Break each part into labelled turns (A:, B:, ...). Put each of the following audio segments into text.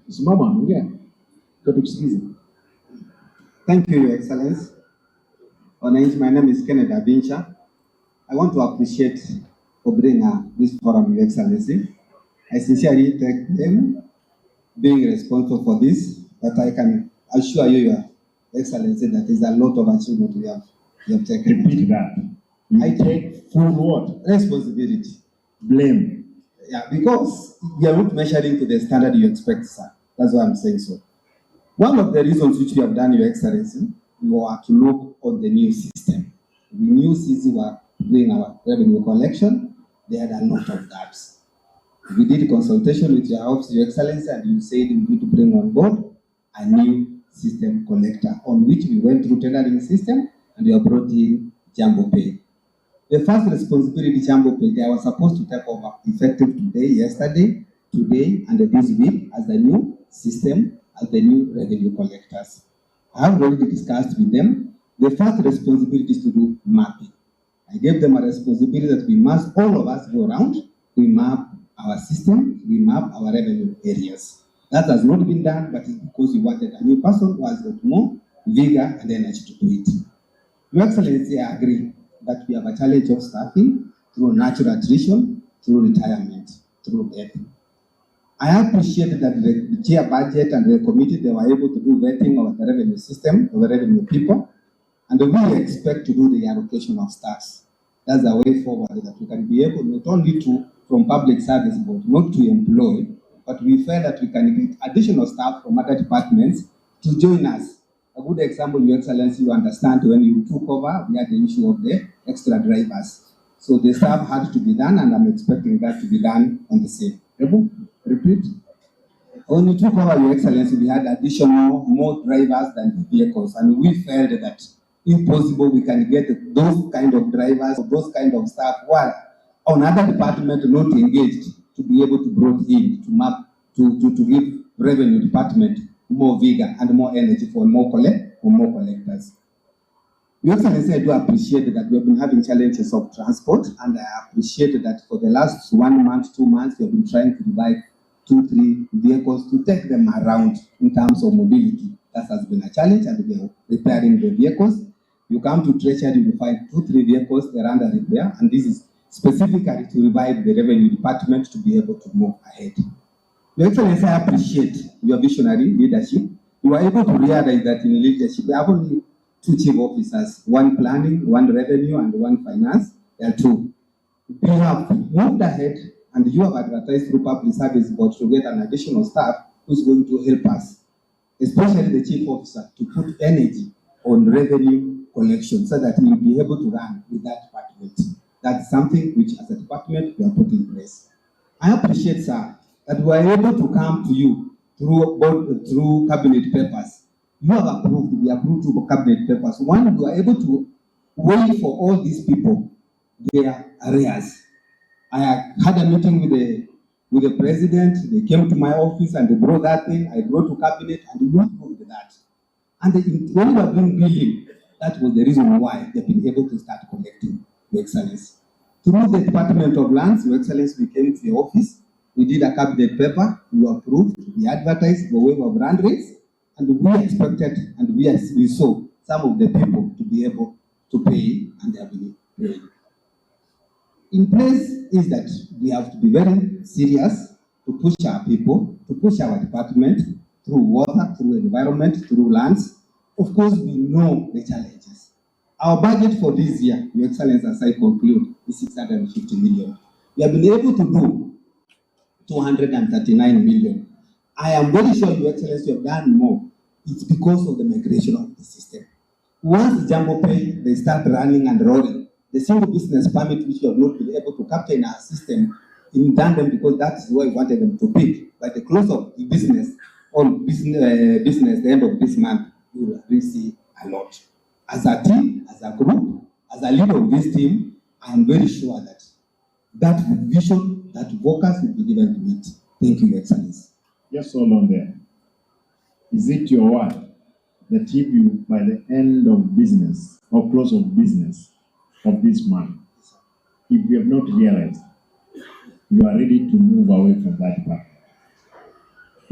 A: Simama, ongea. Tukusikize.
B: Thank you, Your Excellency. Wananchi, my name is Kenneth Abincha. I want to appreciate for bringing this forum, Your Excellency. I sincerely thank them being responsible for this, but I can assure you, Your Excellency, that there's a lot of achievement we have taken.
A: Repeat that. I take full what?
B: Responsibility.
A: Blame.
B: Yeah, because we are not measuring to the standard you expect, sir. That's why I'm saying so. One of the reasons which we have done, Your Excellency, we were to look on the new system. We knew since we were doing our revenue collection, they had a lot of gaps. We did consultation with your office, Your Excellency, and you said we need to bring on board a new system collector, on which we went through tendering system and we have brought in Jambo Pay. The first responsibility, Jambo Pay, they were supposed to take over effective today, yesterday, today, and this week as the new system, as the new revenue collectors. I have already discussed with them. The first responsibility is to do mapping. I gave them a responsibility that we must, all of us go around, we map our system, we map our revenue areas. That has not been done, but it's because we wanted a new person who has got more vigor and energy to do it. Your Excellency, I agree that we have a challenge of staffing through natural attrition, through retirement, through death. I appreciate that the chair budget and the committee, they were able to do vetting of the revenue system, of the revenue people, and we expect to do the allocation of staffs. That's the way forward, that we can be able not only to, from public service board, not to employ, but we feel that we can get additional staff from other departments to join us. A good example, Your Excellency, you understand when you took over, we had the issue of the extra drivers. So the staff had to be done, and I'm expecting that to be done on the same.
A: Repeat.
B: When you took over, Your Excellency, we had additional more drivers than the vehicles, and we felt that if possible, we can get those kind of drivers, those kind of staff, while on other department not engaged, to be able to brought in to map to give revenue department more vigor and more energy for more collectors. Your Excellency, I do appreciate that we have been having challenges of transport, and I appreciate that for the last 1 month, 2 months, we have been trying to revive 2-3 vehicles to take them around in terms of mobility. That has been a challenge, and we are repairing the vehicles. You come to Treasury, you will find 2-3 vehicles, they're under repair, and this is specifically to revive the revenue department to be able to move ahead. Your Excellency, I appreciate your visionary leadership. You are able to realize that in leadership, we have only 2 chief officers, 1 planning, 1 revenue, and 1 finance. There are 2. We have moved ahead, and you have advertised through public service board to get an additional staff who's going to help us, especially the chief officer, to put energy on revenue collection so that we will be able to run with that department. That's something which, as a department, we have put in place. I appreciate, sir, that we are able to come to you through cabinet papers. You have approved, we approved 2 cabinet papers. One, you are able to wait for all these people their arrears. I had a meeting with the president. They came to my office and they brought that thing. I brought to cabinet and we approved that. And when we have been billing, that was the reason why they've been able to start collecting, Your Excellency. Through the Department of Lands, Your Excellency, we came to the office. We did a cabinet paper. We approved. We advertised the waiver of run rates, and we expected and we saw some of the people to be able to pay, and they have been paying. In place is that we have to be very serious to push our people, to push our department through water, through environment, through lands. Of course, we know the challenges. Our budget for this year, Your Excellency, as I conclude, is 650 million. We have been able to do 239 million. I am very sure, Your Excellency, you have done more. It's because of the migration of the system. Once Jambo Pay, they start running and rolling, the single business permit, which we have not been able to capture in our system, in tandem, because that is where we wanted them to pick. By the close of the business, the end of this month, you will really see a lot. As a team, as a group, as a leader of this team, I am very sure that that vision, that focus will be given to it. Thank you, Your Excellency.
A: Just hold on there. Is it your word that if you, by the end of business or close of business of this month, if you have not realized, you are ready to move away from that path?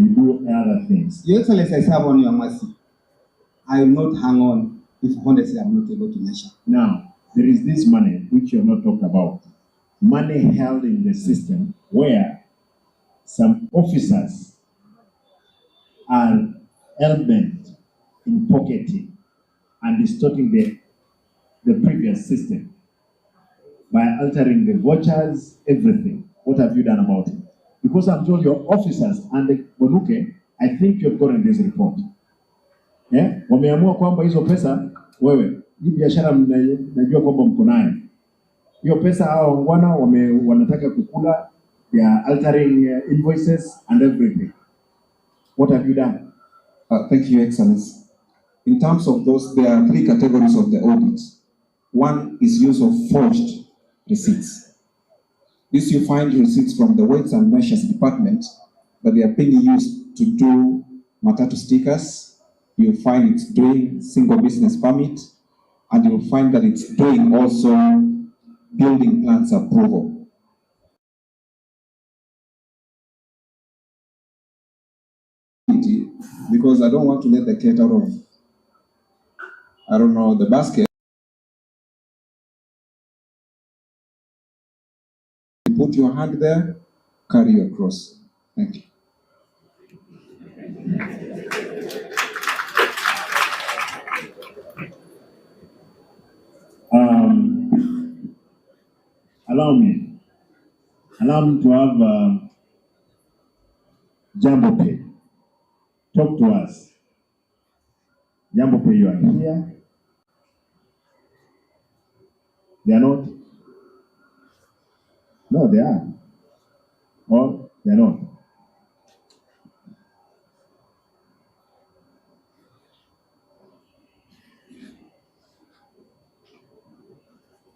A: you do other things.
B: Your Excellency, I serve on your mercy. I will not hang on if honestly I'm not able to measure.
A: Now, there is this money which you're not talked about. Money held in the system where some officers are hell-bent in pocketing and distorting the previous system by altering the vouchers, everything. What have you done about it? Because I'm told your officers and the Bonuke, I think you've gotten this report. Yeah? Wameamua kwamba hizo pesa, wewe, hii biashara najua kwamba mko nayo. Hiyo pesa hao wangwana wanataka kukula, they are altering invoices and everything. What have you done?
C: Thank you, Excellency. In terms of those, there are three categories of the audit. One is use of forged receipts. This you find receipts from the Weights and Measures Department, but they are being used to do matatu stickers. You find it's doing single business permit, and you'll find that it's doing also building plans approval. Because I don't want to let the cat out of, the basket. Put your hand there, carry your cross. Thank you.
A: Allow me to have Jambo Pay. Talk to us. Jambo Pay, you are here. They are not? No, they are. Or they are not?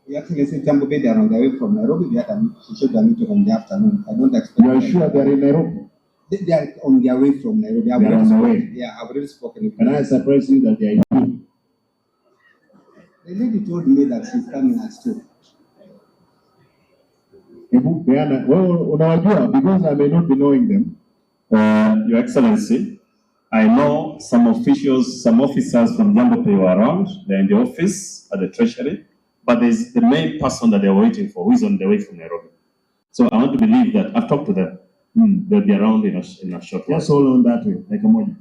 B: You actually say Jambo Bay, they are on their way from Nairobi. They should have meeting on the afternoon. I don't expect.
A: You are sure they are in Nairobi?
B: They are on their way from Nairobi.
A: They are on their way.
B: Yeah, I've already spoken.
A: Can I surprise you that they are in Nairobi?
B: The lady told me that she's coming at 2.
A: Well, unawajua, because I may not be knowing them.
D: Your Excellency, I know some officials, some officers from Jambo Pay were around. They're in the office at the Treasury, but there's the main person that they're waiting for who is on the way from Nairobi. So I want to believe that I've talked to them. They'll be around in a short while.
A: Just hold on that way, like a moment.